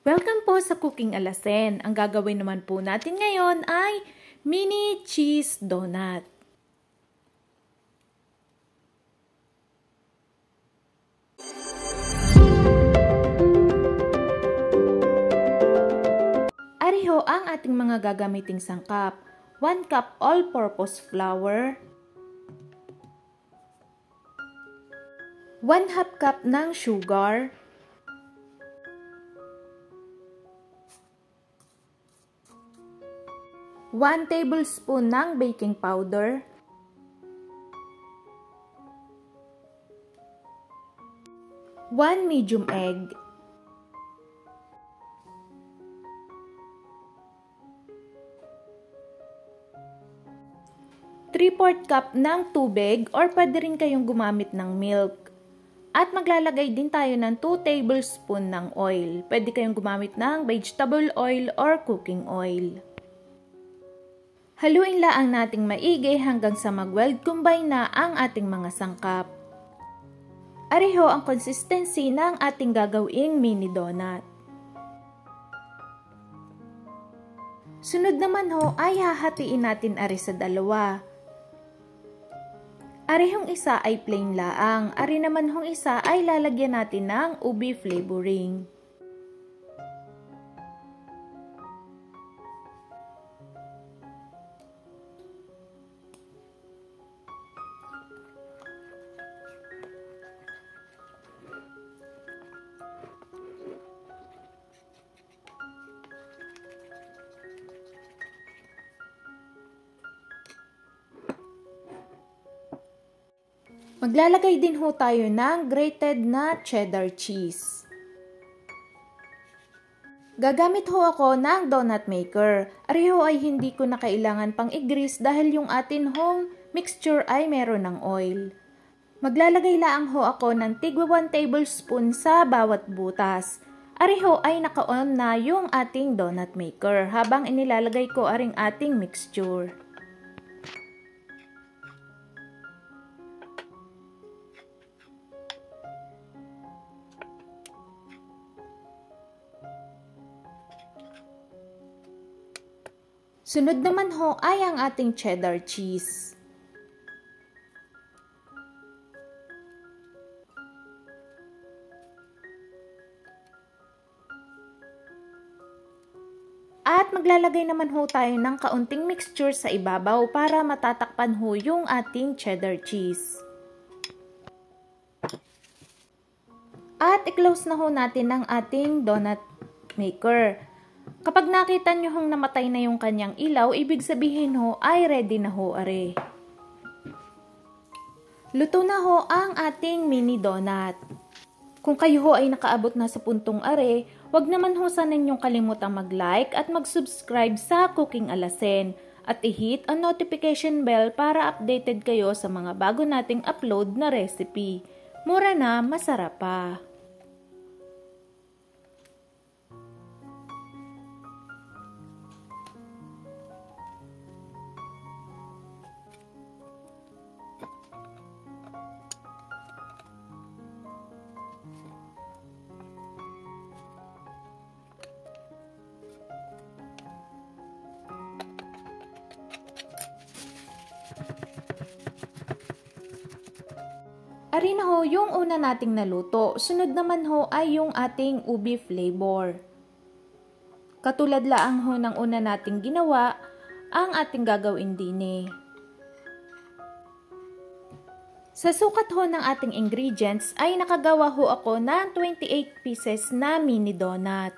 Welcome po sa Cooking Alasen. Ang gagawin naman po natin ngayon ay mini cheese donut. Ariho ang ating mga gagamiting sangkap. 1 cup all-purpose flour, 1/2 cup ng sugar, 1 tablespoon ng baking powder, 1 medium egg, 3/4 cup ng tubig or pwede rin kayong gumamit ng milk. At maglalagay din tayo ng 2 tablespoon ng oil. Pwede kayong gumamit ng vegetable oil or cooking oil. Haluin lang nating maigi hanggang sa mag-weld combine na ang ating mga sangkap. Ariho ang consistency ng ating gagawing mini donut. Sunod naman ho ay hahatiin natin ari sa dalawa. Arihong isa ay plain laang, ari naman hong isa ay lalagyan natin ng ubi flavoring. Maglalagay din ho tayo ng grated na cheddar cheese. Gagamit ho ako ng donut maker. Ariho ay hindi ko na kailangan pang i-grease dahil yung atin hong mixture ay meron ng oil. Maglalagay lang ho ako ng tigwa 1 tablespoon sa bawat butas. Ariho ay naka-on na yung ating donut maker habang inilalagay ko aring ating mixture. Sunod naman ho ay ang ating cheddar cheese. At maglalagay naman ho tayo ng kaunting mixture sa ibabaw para matatakpan ho yung ating cheddar cheese. At i-close na ho natin ang ating donut maker. Kapag nakita nyo hong namatay na yung kanyang ilaw, ibig sabihin ho ay ready na ho are. Luto na ho ang ating mini donut. Kung kayo ho ay nakaabot na sa puntong are, wag naman ho sana ninyong kalimutang mag-like at mag-subscribe sa Cooking Alasen at i-hit ang notification bell para updated kayo sa mga bago nating upload na recipe. Mura na, masarap pa. Ari na ho yung una nating naluto. Sunod naman ho ay yung ating ubi flavor. Katulad laang ho ng una nating ginawa, ang ating gagawin din eh. Sa sukat ho ng ating ingredients ay nakagawa ho ako ng 28 pieces na mini donut.